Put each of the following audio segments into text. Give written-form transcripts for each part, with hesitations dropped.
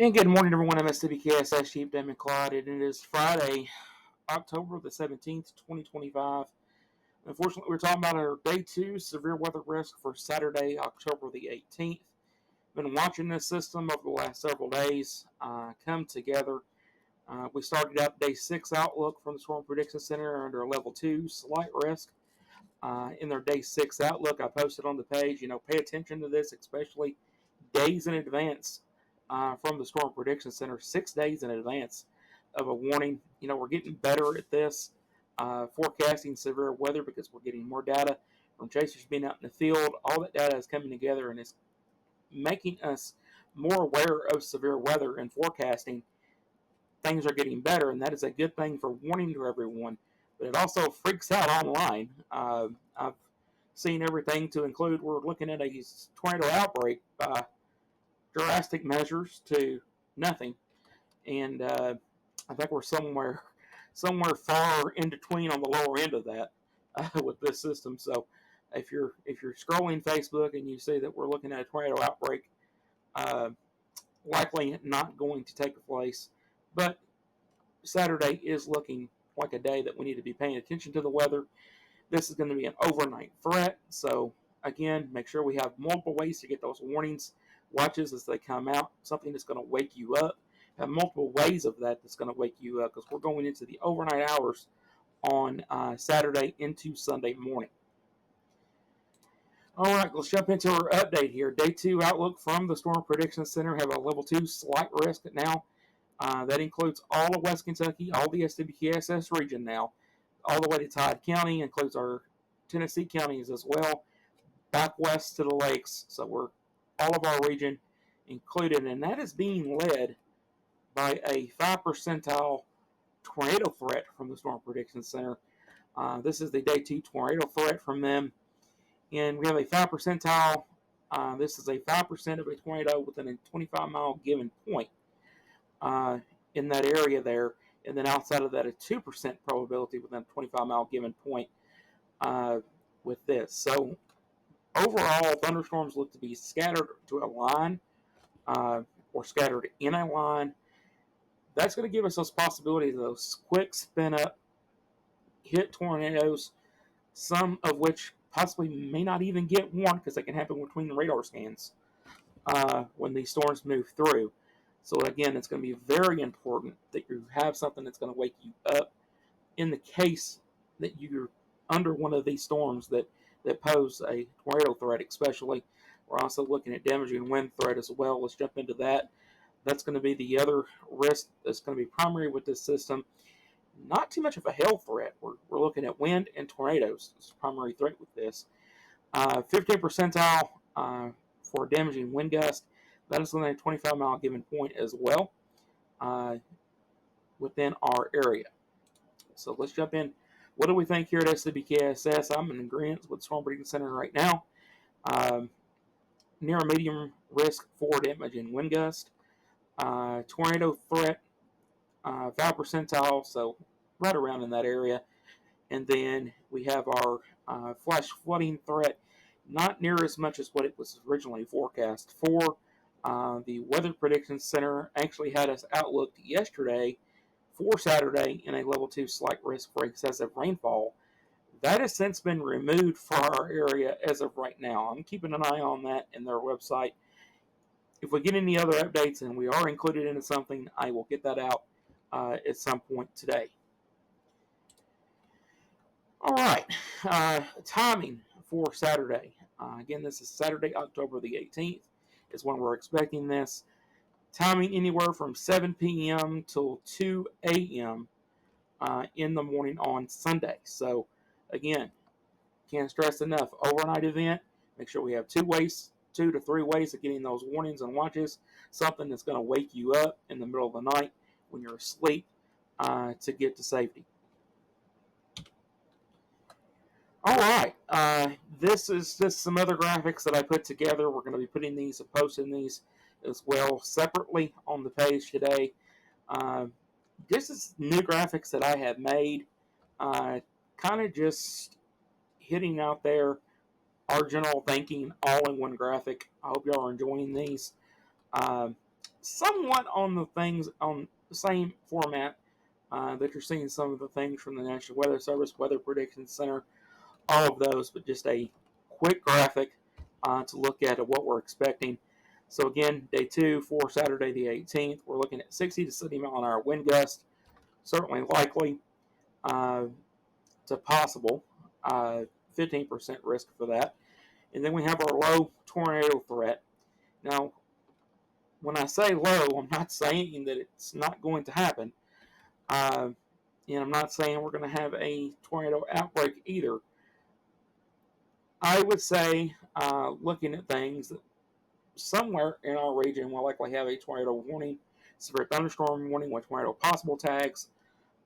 And good morning, everyone. I'm SWKSS Sheep DAMON CLAUD, and it is Friday, October the 17th, 2025. Unfortunately, we're talking about our day 2 severe weather risk for Saturday, October the 18th. Been watching this system over the last several days come together. We started out day 6 outlook from the Storm Prediction Center under level 2 slight risk. In their day 6 outlook, I posted on the page, pay attention to this, especially days in advance from the Storm Prediction Center, 6 days in advance of a warning. We're getting better at this, forecasting severe weather, because we're getting more data from chasers being out in the field. All that data is coming together and is making us more aware of severe weather and forecasting. Things are getting better, and that is a good thing for warning to everyone. But it also freaks out online. I've seen everything to include we're looking at a tornado outbreak by drastic measures to nothing, and I think we're somewhere far in between on the lower end of that with this system. So if you're scrolling Facebook and you see that we're looking at a tornado outbreak, likely not going to take place, but Saturday is looking like a day that we need to be paying attention to the weather. This is going to be an overnight threat, so again, make sure we have multiple ways to get those warnings, watches as they come out, something that's going to wake you up. Have multiple ways of that that's going to wake you up, because we're going into the overnight hours on Saturday into Sunday morning. All right, let's jump into our update here. Day 2 outlook from the Storm Prediction Center. Have a level 2 slight risk now. That includes all of West Kentucky, all the SWKSS region now, all the way to Todd County, includes our Tennessee counties as well, back west to the lakes. So we're all of our region included, and that is being led by a 5 percentile tornado threat from the Storm Prediction Center. This is the day 2 tornado threat from them, and we have a 5 percentile. This is a 5% of a tornado within a 25-mile given point in that area there, and then outside of that, a 2% probability within a 25-mile given point with this. So overall, thunderstorms look to be scattered to a line or scattered in a line. That's going to give us those possibilities of those quick spin-up hit tornadoes, some of which possibly may not even get warned because they can happen between the radar scans when these storms move through. So again, it's going to be very important that you have something that's going to wake you up in the case that you're under one of these storms that pose a tornado threat especially. We're also looking at damaging wind threat as well. Let's jump into that. That's going to be the other risk that's going to be primary with this system. Not too much of a hail threat. We're looking at wind and tornadoes as primary threat with this. 15 percentile for damaging wind gust. That is within a 25-mile given point as well within our area. So let's jump in. What do we think here at SWKSS? I'm in agreement with Storm Prediction Center right now. Near a medium risk for damaging wind gust. Tornado threat, 5 percentile, so right around in that area. And then we have our flash flooding threat, not near as much as what it was originally forecast for. The Weather Prediction Center actually had us outlooked yesterday for Saturday in a level 2 slight risk for excessive rainfall. That has since been removed for our area as of right now. I'm keeping an eye on that in their website. If we get any other updates and we are included into something, I will get that out at some point today. All right, timing for Saturday. Again, this is Saturday, October the 18th is when we're expecting this. Timing anywhere from 7 p.m. till 2 a.m. In the morning on Sunday. So, again, can't stress enough, overnight event. Make sure we have 2 to 3 ways of getting those warnings and watches. Something that's going to wake you up in the middle of the night when you're asleep to get to safety. All right, this is just some other graphics that I put together. We're going to be putting these and posting these as well separately on the page today. This is new graphics that I have made, kind of just hitting out there our general thinking all in one graphic. I hope y'all are enjoying these. somewhat on the things on the same format that you're seeing some of the things from the National Weather Service, Weather Prediction Center, all of those, but just a quick graphic to look at what we're expecting. So again, day 2 for Saturday the 18th, we're looking at 60 to 70 mile an hour wind gust, certainly likely to possible, 15% risk for that. And then we have our low tornado threat. Now, when I say low, I'm not saying that it's not going to happen. And I'm not saying we're going to have a tornado outbreak either. I would say, looking at things, somewhere in our region we'll likely have a tornado warning, severe thunderstorm warning with tornado possible tags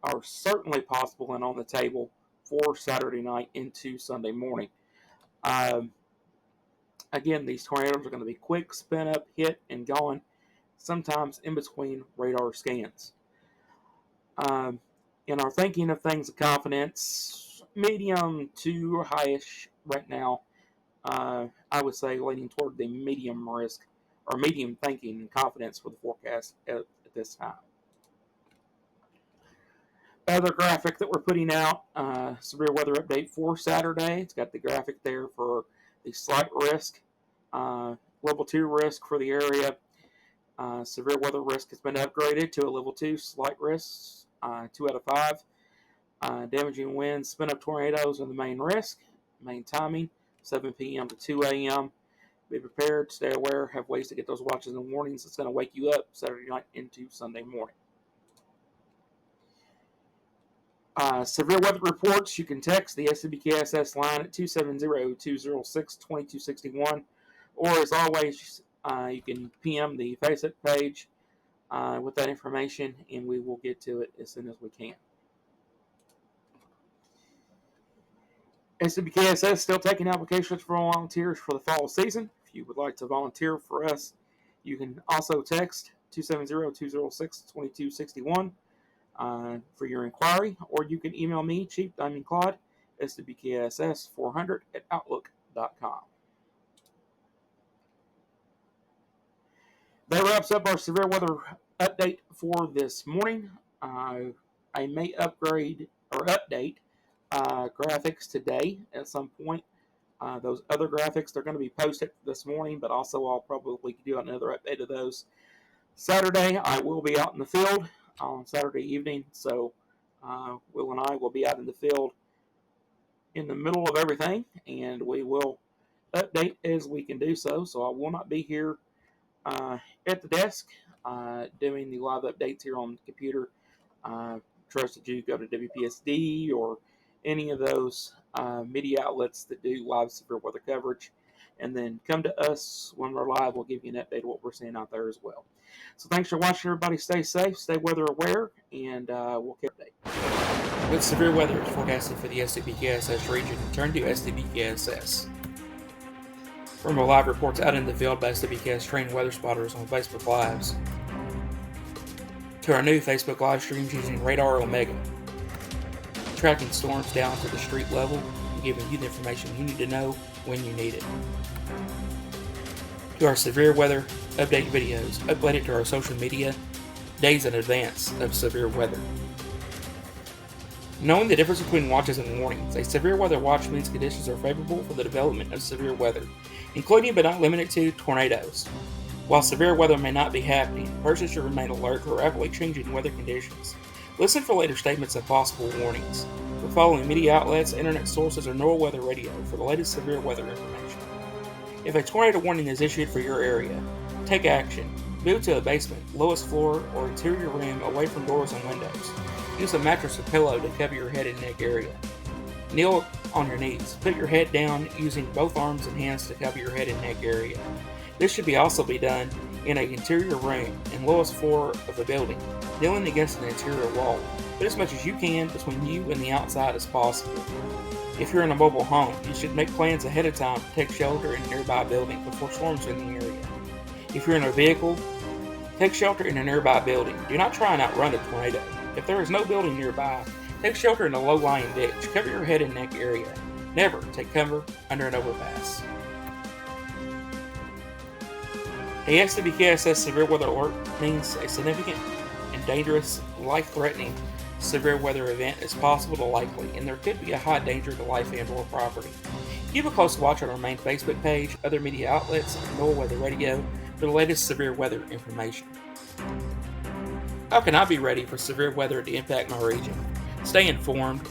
are certainly possible and on the table for Saturday night into Sunday morning. Again, these tornadoes are going to be quick, spin up, hit, and gone, sometimes in between radar scans. In our thinking of things of confidence, medium to highish right now, I would say leaning toward the medium risk or medium thinking and confidence for the forecast at this time. Other graphic that we're putting out, severe weather update for Saturday. It's got the graphic there for the slight risk, level 2 risk for the area. Severe weather risk has been upgraded to a level 2, slight risk, 2 out of 5. Damaging winds, spin up tornadoes are the main risk. Main timing, 7 p.m. to 2 a.m. Be prepared, stay aware, have ways to get those watches and warnings. It's going to wake you up Saturday night into Sunday morning. Severe weather reports, you can text the SWKSS line at 270-206-2261, or as always, you can PM the Facebook page with that information, and we will get to it as soon as we can. SWKSS still taking applications for volunteers for the fall season. If you would like to volunteer for us, you can also text 270-206-2261 for your inquiry, or you can email me, Chief Diamond Claude, SWKSS400@outlook.com. That wraps up our severe weather update for this morning. I may upgrade or update graphics today at some point. Those other graphics, they're going to be posted this morning, but also I'll probably do another update of those. Saturday, I will be out in the field on Saturday evening, so Will and I will be out in the field in the middle of everything, and we will update as we can do so. So I will not be here at the desk doing the live updates here on the computer. Trust that you go to WPSD or any of those media outlets that do live severe weather coverage, and then come to us when we're live. We'll give you an update of what we're seeing out there as well. So thanks for watching, everybody. Stay safe, stay weather aware, and we'll keep update. With severe weather forecasted for the SWKSS region, turn to SWKSS. From our live reports out in the field by SWKS trained weather spotters on Facebook Lives, to our new Facebook live streams using Radar Omega, tracking storms down to the street level and giving you the information you need to know when you need it, to our severe weather update videos uploaded to our social media days in advance of severe weather. Knowing the difference between watches and warnings, a severe weather watch means conditions are favorable for the development of severe weather, including but not limited to tornadoes. While severe weather may not be happening, persons should remain alert for rapidly changing weather conditions. Listen for later statements and possible warnings. For following media outlets, internet sources, or NOAA Weather Radio for the latest severe weather information. If a tornado warning is issued for your area, take action. Move to a basement, lowest floor, or interior room away from doors and windows. Use a mattress or pillow to cover your head and neck area. Kneel on your knees. Put your head down using both arms and hands to cover your head and neck area. This should also be done in an interior room and lowest floor of the building, kneeling against an interior wall. Put as much as you can between you and the outside as possible. If you're in a mobile home, you should make plans ahead of time to take shelter in a nearby building before storms are in the area. If you're in a vehicle, take shelter in a nearby building. Do not try and outrun a tornado. If there is no building nearby, take shelter in a low-lying ditch. Cover your head and neck area. Never take cover under an overpass. A SWKSS severe weather alert means a significant and dangerous, life-threatening severe weather event is possible to likely, and there could be a high danger to life and/or property. Keep a close watch on our main Facebook page, other media outlets, and NOAA Weather Radio for the latest severe weather information. How can I be ready for severe weather to impact my region? Stay informed.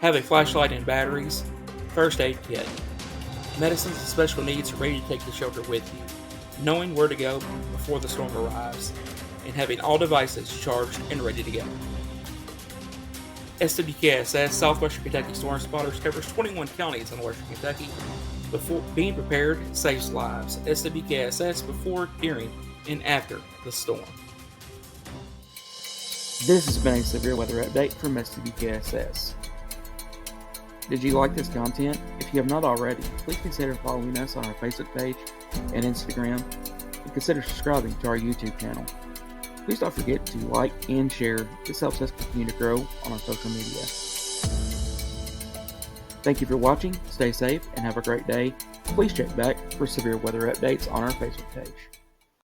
Have a flashlight and batteries. First aid kit. Medicines and special needs are ready to take the shelter with you. Knowing where to go before the storm arrives. And having all devices charged and ready to go. SWKSS Southwestern Kentucky Storm Spotters covers 21 counties in western Kentucky. Before being prepared saves lives. SWKSS before, during, and after the storm. This has been a severe weather update from SWKSS. Did you like this content? If you have not already, please consider following us on our Facebook page and Instagram, and consider subscribing to our YouTube channel. Please don't forget to like and share. This helps us continue to grow on our social media. Thank you for watching, stay safe, and have a great day. Please check back for severe weather updates on our Facebook page.